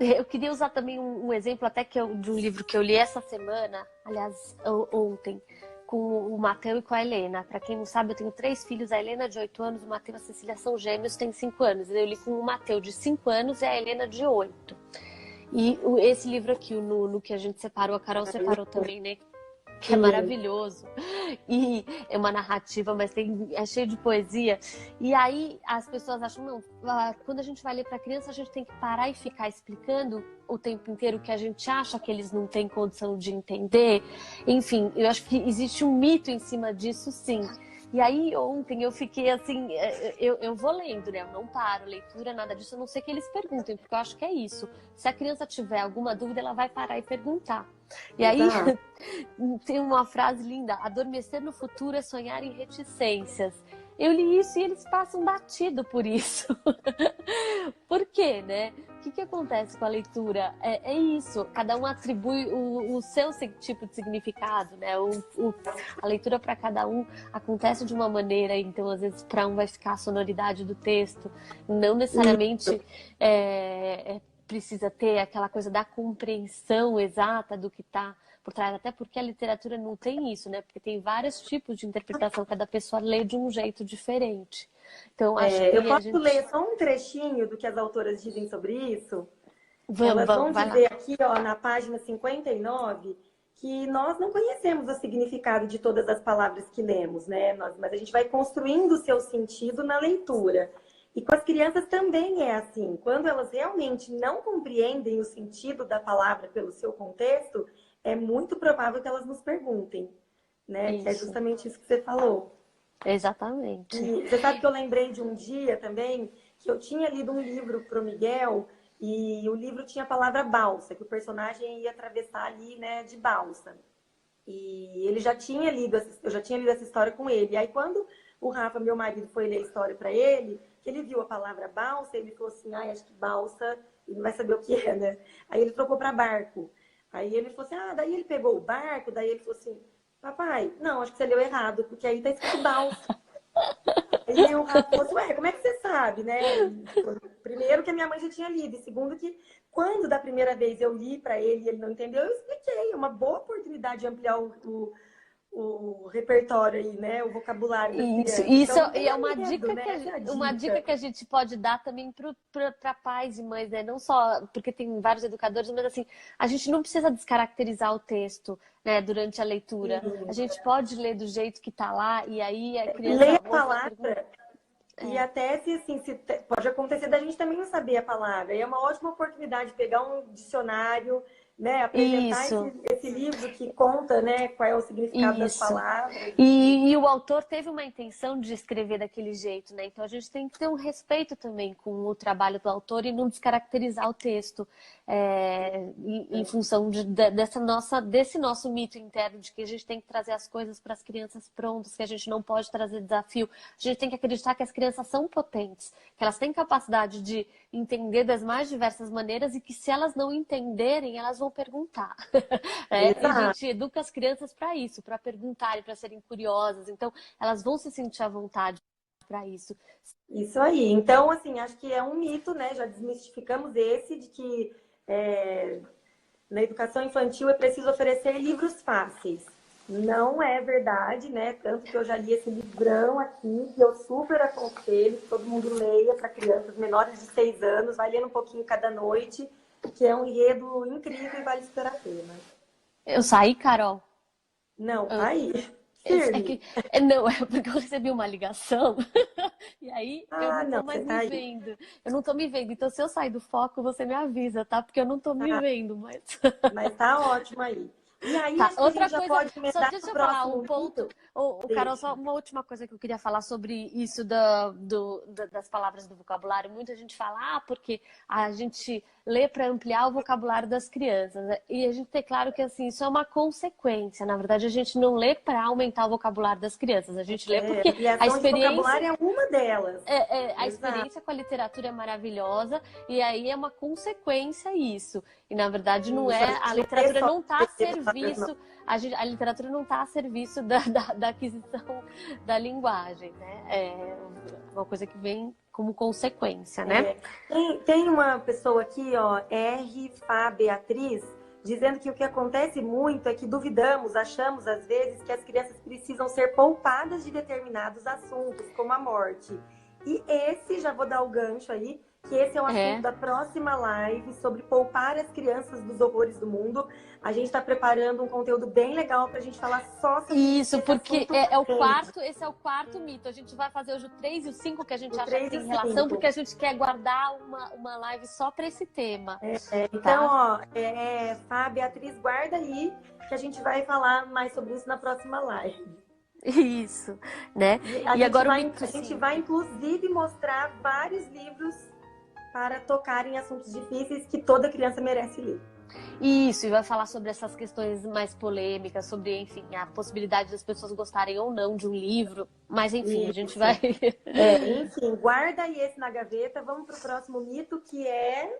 Eu queria usar também um exemplo até de um livro que eu li essa semana, aliás, ontem, com o Mateu e com a Helena. Para quem não sabe, eu tenho 3 filhos, a Helena de 8 anos, o Mateu e a Cecília são gêmeos, tem 5 anos. Eu li com o Mateu de 5 anos e a Helena de 8. E esse livro aqui, no que a gente separou, a Carol separou também, né? Que é maravilhoso. E é uma narrativa, mas é cheio de poesia. E aí as pessoas acham, não, quando a gente vai ler para criança, a gente tem que parar e ficar explicando o tempo inteiro o que a gente acha que eles não têm condição de entender. Enfim, eu acho que existe um mito em cima disso, sim. E aí ontem eu fiquei assim, eu vou lendo, né? Eu não paro, leitura, nada disso, a não ser que eles perguntem, porque eu acho que é isso. Se a criança tiver alguma dúvida, ela vai parar e perguntar. E aí tem uma frase linda: adormecer no futuro é sonhar em reticências. Eu li isso e eles passam batido por isso. Por quê, né? O que acontece com a leitura? É isso, cada um atribui o seu tipo de significado, né? A leitura para cada um acontece de uma maneira, então às vezes para um vai ficar a sonoridade do texto, não necessariamente precisa ter aquela coisa da compreensão exata do que está por trás, até porque a literatura não tem isso, né? Porque tem vários tipos de interpretação, cada pessoa lê de um jeito diferente. Então, acho que eu posso ler só um trechinho do que as autoras dizem sobre isso? Elas vão dizer aqui, ó, na página 59, que nós não conhecemos o significado de todas as palavras que lemos, né? Mas a gente vai construindo o seu sentido na leitura. E com as crianças também é assim. Quando elas realmente não compreendem o sentido da palavra pelo seu contexto, é muito provável que elas nos perguntem, né? Que é justamente isso que você falou. Exatamente. E você sabe que eu lembrei de um dia também que eu tinha lido um livro para o Miguel e o livro tinha a palavra balsa, que o personagem ia atravessar ali, né, de balsa. E ele já tinha lido, eu já tinha lido essa história com ele. E aí quando o Rafa, meu marido, foi ler a história para ele, que ele viu a palavra balsa, ele falou assim, acho que balsa, ele não vai saber o que é, né? Aí ele trocou para barco. Aí ele falou assim, daí ele pegou o barco, daí ele falou assim, papai, não, acho que você leu errado, porque aí tá escrito balsa. E o Rafa falou assim, como é que você sabe, né? Primeiro que a minha mãe já tinha lido, e segundo que quando da primeira vez eu li para ele e ele não entendeu, eu expliquei. É uma boa oportunidade de ampliar o repertório aí, né? O vocabulário das crianças. Isso então, e é uma dica, né? uma dica que a gente pode dar também para pais e mães, né? Não só porque tem vários educadores, mas assim, a gente não precisa descaracterizar o texto, né, durante a leitura. A gente pode ler do jeito que tá lá e aí a criança lê a palavra. E até pode acontecer da gente também não saber a palavra. E é uma ótima oportunidade de pegar um dicionário, né, apresentar esse livro que conta, né, qual é o significado das palavras. E o autor teve uma intenção de escrever daquele jeito, né? Então a gente tem que ter um respeito também com o trabalho do autor e não descaracterizar o texto em função desse nosso mito interno de que a gente tem que trazer as coisas para as crianças prontas, que a gente não pode trazer desafio. A gente tem que acreditar que as crianças são potentes, que elas têm capacidade de entender das mais diversas maneiras e que se elas não entenderem, elas vão perguntar. E a gente educa as crianças para isso, para perguntarem, para serem curiosas. Então, elas vão se sentir à vontade para isso. Isso aí. Então, assim, acho que é um mito, né? Já desmistificamos esse de que na educação infantil é preciso oferecer livros fáceis. Não é verdade, né? Tanto que eu já li esse livrão aqui, que eu super aconselho que todo mundo leia para crianças menores de 6 anos, vai lendo um pouquinho cada noite, que é um enredo incrível e vale super a pena. Eu saí, Carol? Não, tá aí. Não, é porque eu recebi uma ligação e aí eu não tô mais me vendo. Eu não tô me vendo. Então, se eu sair do foco, você me avisa, tá? Porque eu não tô me vendo, mas... Mas tá ótimo aí. E aí, outra coisa, pode só deixa eu falar um ponto. Carol, só uma última coisa que eu queria falar sobre isso das palavras do vocabulário. Muita gente fala, porque a gente lê para ampliar o vocabulário das crianças. E a gente tem claro que assim, isso é uma consequência. Na verdade, a gente não lê para aumentar o vocabulário das crianças. A gente lê porque a experiência de vocabulário é uma delas. A experiência com a literatura é maravilhosa e aí é uma consequência isso. E na verdade não é, a literatura não está a serviço serviço, a literatura não está a serviço da aquisição da linguagem, né? É uma coisa que vem como consequência, né? Tem uma pessoa aqui, ó, R. Fá Beatriz, dizendo que o que acontece muito é que duvidamos, achamos às vezes que as crianças precisam ser poupadas de determinados assuntos, como a morte. E esse, já vou dar o gancho aí, que esse é o assunto da próxima live sobre poupar as crianças dos horrores do mundo. A gente está preparando um conteúdo bem legal para a gente falar só sobre isso, porque esse é o quarto mito. A gente vai fazer hoje o 3 e o 5, que a gente acha que tem relação, porque a gente quer guardar uma live só para esse tema. Então, ó, Fá, Beatriz, guarda aí, que a gente vai falar mais sobre isso na próxima live. Isso, né? E agora a gente vai, inclusive, mostrar vários livros para tocar em assuntos difíceis que toda criança merece ler. Isso, e vai falar sobre essas questões mais polêmicas, sobre, enfim, a possibilidade das pessoas gostarem ou não de um livro. Mas, enfim, a gente vai... Enfim, guarda aí esse na gaveta. Vamos para o próximo mito, que é...